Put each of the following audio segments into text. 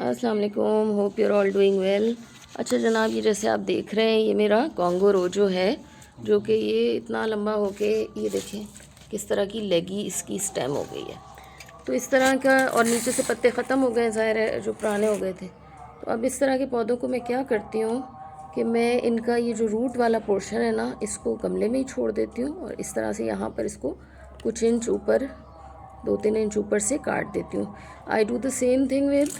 अस्सलाम वालेकुम, hope you're all doing well. अच्छा जनाब, ये जैसे आप देख रहे हैं ये मेरा कॉन्गो रोजो है, जो कि ये इतना लंबा हो के ये देखें किस तरह की लेगी इसकी स्टेम हो गई है। तो इस तरह का, और नीचे से पत्ते ख़त्म हो गए, ज़ाहिर है जो पुराने हो गए थे। तो अब इस तरह के पौधों को मैं क्या करती हूँ कि मैं इनका ये जो रूट वाला पोर्शन है ना, इसको गमले में ही छोड़ देती हूँ और इस तरह से यहाँ पर इसको कुछ इंच ऊपर, 2-3 इंच ऊपर से काट देती हूँ। I do the same thing with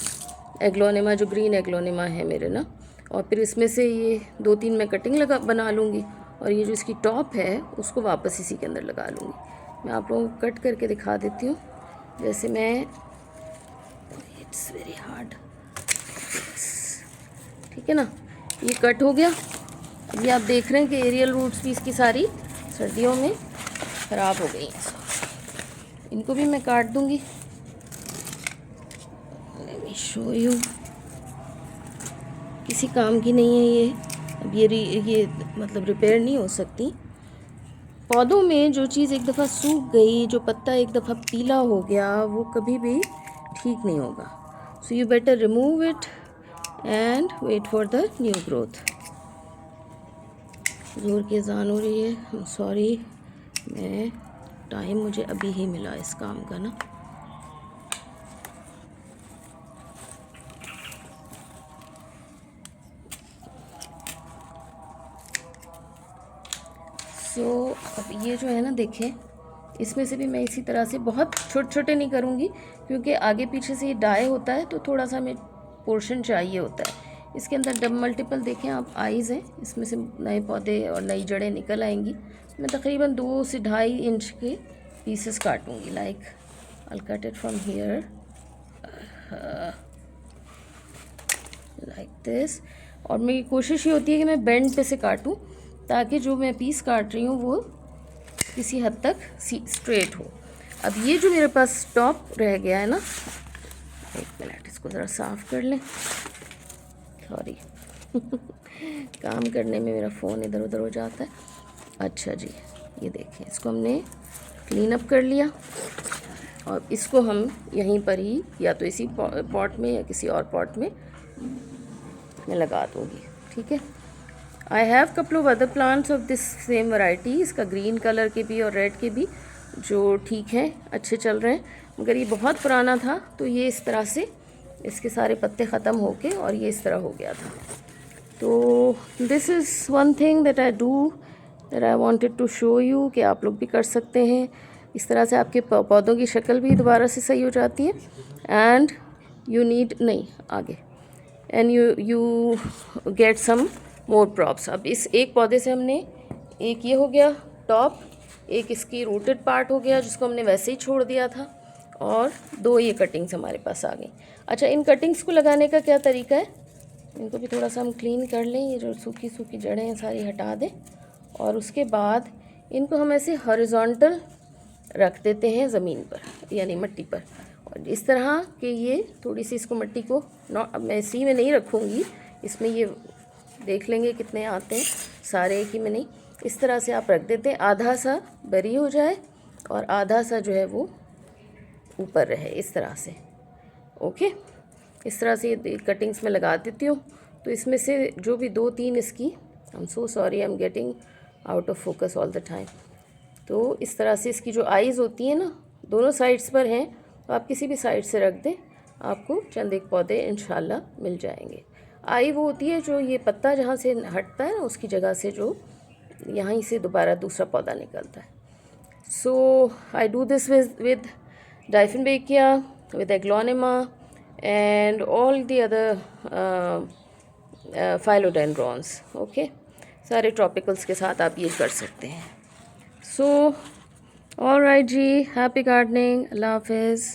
aglaonema, जो ग्रीन एग्लोनिमा है मेरे ना। और फिर इसमें से ये 2-3 मैं कटिंग बना लूँगी और ये जो इसकी टॉप है उसको वापस इसी के अंदर लगा लूँगी। मैं आप लोगों को कट करके दिखा देती हूँ। जैसे मैं, इट्स वेरी हार्ड, ठीक है ना, ये कट हो गया। अभी आप देख रहे हैं कि एरियल रूट्स भी इसकी सारी सर्दियों में ख़राब हो गई हैं। इनको भी मैं काट दूँगी। Let me show you. किसी काम की नहीं है ये। अब ये मतलब रिपेयर नहीं हो सकती। पौधों में जो चीज़ एक दफ़ा सूख गई, जो पत्ता एक दफ़ा पीला हो गया, वो कभी भी ठीक नहीं होगा। So you better remove it and wait for the new growth. ज़ोर की अज़ान हो रही है, सॉरी, मैं टाइम मुझे अभी ही मिला इस काम का ना। अब ये जो है ना, देखें, इसमें से भी मैं इसी तरह से बहुत छोटे छोटे नहीं करूँगी, क्योंकि आगे पीछे से ये डाई होता है तो थोड़ा सा हमें पोर्शन चाहिए होता है। इसके अंदर डब मल्टीपल देखें आप आईज़ हैं, इसमें से नए पौधे और नई जड़ें निकल आएंगी। मैं तकरीबन 2 से 2.5 इंच के पीसेस काटूँगी। Like I cut it from here like this. और मेरी कोशिश ये होती है कि मैं बेंड पे से काटूँ, ताकि जो मैं पीस काट रही हूँ वो किसी हद तक स्ट्रेट हो। अब ये जो मेरे पास टॉप रह गया है ना, एक मिनट, इसको ज़रा साफ़ कर लें, सॉरी काम करने में मेरा फ़ोन इधर उधर हो जाता है। अच्छा जी, ये देखें, इसको हमने क्लीन अप कर लिया और इसको हम यहीं पर ही, या तो इसी पॉट में या किसी और पॉट में मैं लगा दूँगी, ठीक है। I have couple of other plants of this same variety. इसका ग्रीन कलर के भी और रेड के भी जो ठीक हैं, अच्छे चल रहे हैं। मगर ये बहुत पुराना था तो ये इस तरह से इसके सारे पत्ते ख़त्म हो के और ये इस तरह हो गया था। तो this is one thing that I do, that I wanted to show you कि आप लोग भी कर सकते हैं। इस तरह से आपके पौधों की शक्ल भी दोबारा से सही हो जाती है। एंड यू नीड, नहीं आगे, and you get some more props. अब इस एक पौधे से हमने, एक ये हो गया टॉप, एक इसकी रूटेड पार्ट हो गया जिसको हमने वैसे ही छोड़ दिया था, और 2 ये कटिंग्स हमारे पास आ गई। अच्छा, इन कटिंग्स को लगाने का क्या तरीका है, इनको भी थोड़ा सा हम क्लीन कर लें, ये जो सूखी सूखी जड़ें हैं सारी हटा दें, और उसके बाद इनको हम ऐसे हॉरिजॉन्टल रख देते हैं ज़मीन पर, यानी मिट्टी पर। और इस तरह कि ये थोड़ी सी इसको मिट्टी को, अब मैं इसी में नहीं रखूँगी, इसमें ये देख लेंगे कितने आते हैं, सारे एक ही में नहीं। इस तरह से आप रख देते हैं, आधा सा बरी हो जाए और आधा सा जो है वो ऊपर रहे, इस तरह से। ओके, इस तरह से ये कटिंग्स में लगा देती हूँ। तो इसमें से जो भी 2-3 इसकी, I am so sorry, I am getting out of focus all the time. तो इस तरह से इसकी जो आईज़ होती हैं ना, दोनों साइड्स पर हैं, तो आप किसी भी साइड से रख दें, आपको चंद एक पौधे इंशाल्लाह मिल जाएंगे। आई वो होती है जो ये पत्ता जहाँ से हटता है ना, उसकी जगह से जो यहीं से दोबारा दूसरा पौधा निकलता है। So I do this with dieffenbachia, with aglaonema and all the other philodendrons. Okay, सारे ट्रॉपिकल्स के साथ आप ये कर सकते हैं। सो ऑल राइट जी, हैप्पी गार्डनिंग, अल्लाह हाफिज़।